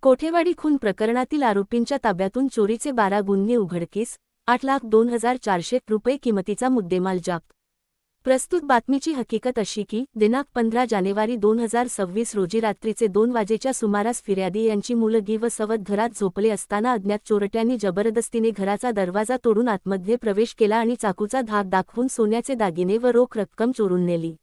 कोठेवाडी खून प्रकरणातील आरोपींच्या ताब्यातून चोरीचे 12 गुन्हे उघडकीस, 8,02,400 रुपये किमतीचा मुद्देमाल जप्त. प्रस्तुत बातमीची हकीकत अशी की दिनांक 15 जानेवारी 2026 रोजी रात्रीचे 2 वाजेच्या सुमारास फिर्यादी यांची मुलगी व सवत घरात झोपले असताना अज्ञात चोरट्यांनी जबरदस्तीने घराचा दरवाजा तोडून आतमध्ये प्रवेश केला आणि चाकूचा धाक दाखवून सोन्याचे दागिने व रोख रक्कम चोरून नेली.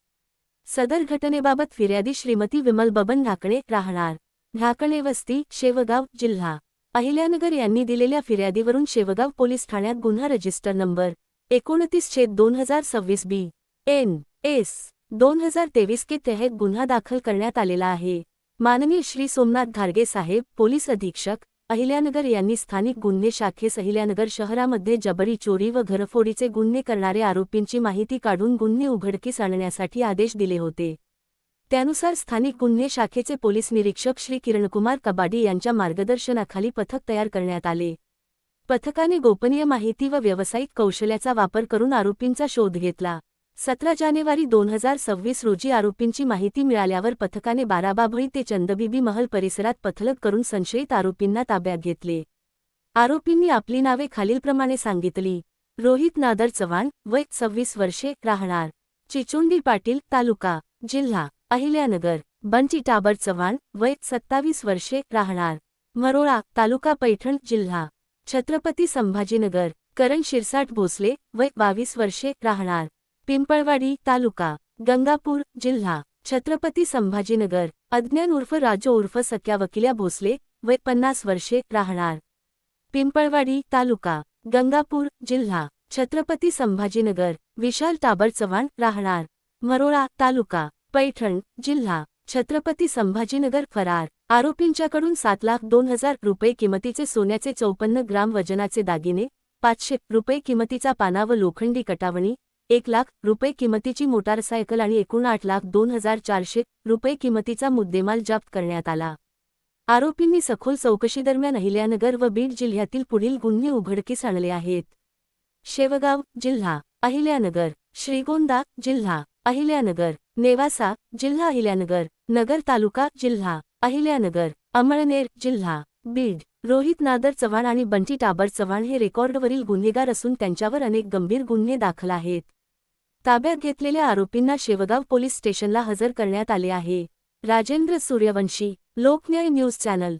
सदर घटनेबाबत फिर्यादी श्रीमती विमल बबन ढाकणे, राहणार ढाकणे वस्ती, शेवगाव, जिल्हा अहिल्यानगर यांनी दिलेल्या फिर्यादीवरून शेवगाव पोलीस ठाण्यात गुन्हा रजिस्टर नंबर 29/2026 BNS 2023 के तहत गुन्हा दाखल करण्यात आलेला आहे. माननीय श्री सोमनाथ घारगे साहेब, पोलीस अधीक्षक, अहिल्यानगर यांनी स्थानिक गुन्हे शाखेस अहिल्यानगर शहरामध्ये जबरी चोरी व घरफोडीचे गुन्हे करणारे आरोपींची माहिती काढून गुन्हे उघडकीस आणण्यासाठी आदेश दिले होते. त्यानुसार स्थानिक गुन्हे शाखेचे पोलीस निरीक्षक श्री किरणकुमार कबाडी यांच्या मार्गदर्शनाखाली पथक तयार करण्यात आले. पथकाने गोपनीय माहिती व व्यावसायिक कौशल्याचा वापर करून आरोपींचा शोध घेतला. 17 जानेवारी 2026 रोजी आरोपींची माहिती मिळाल्यावर पथकाने बाराबाभळी ते चंदबिबी महल परिसरात पथलग करून संशयित आरोपींना ताब्यात घेतले. आरोपींनी आपली नावे खालीलप्रमाणे सांगितली. रोहित नादर चव्हाण, वय 26 वर्षे, राहणार चिचोंडी पाटील, तालुका, जिल्हा अहिल्यानगर. बंटी टाबर चव्हाण, वय 27 वर्षे, राहणार मरोळा, तालुका पैठण, जिल्हा छत्रपती संभाजीनगर. करण शिरसाट भोसले, वय 22 वर्षे, राहणार पिंपळवाडी, तालुका गंगापूर, जिल्हा छत्रपती संभाजीनगर. अज्ञान उर्फ राजू उर्फ सख्या वकिल्या भोसले, वय 50 वर्षे, राहणार पिंपळवाडी, तालुका गंगापूर, जिल्हा छत्रपती संभाजीनगर. विशाल टाबर चव्हाण, राहणार मरोळा, तालुका पैठण, जिल्हा छत्रपती संभाजीनगर, फरार. आरोपींच्याकडून 7,02,000 रुपये किमतीचे सोन्याचे 54 ग्राम वजनाचे दागिने, 500 रुपये किमतीचा पाना व लोखंडी कटावणी, 1 लाख रुपये किमतीची मोटारसायकल आणि एकूण 8,02,400 रुपये किमतीचा मुद्देमाल जप्त करण्यात आला. आरोपींनी सखोल चौकशीदरम्यान अहिल्यानगर व बीड जिल्ह्यातील पुढील गुन्हे उघडकीस आणले आहेत. शेवगाव, जिल्हा अहिल्यानगर. श्रीगोंदा, जिल्हा अहिल्यानगर. नेवासा, जिल्हा अहिल्यानगर. नगर तालुका, जिल्हा अहिल्यानगर. अमळनेर, जिल्हा बीड. रोहित नादर चव्हाण आणि बंटी टाबर चव्हाण हे रेकॉर्डवरील गुन्हेगार असून त्यांच्यावर अनेक गंभीर गुन्हे दाखल आहेत. ताब्यात घेतलेल्या आरोपींना शेवगाव पोलीस स्टेशनला हजर करण्यात आले आहे. Rajendra Suryavanshi, Loknyay news channel.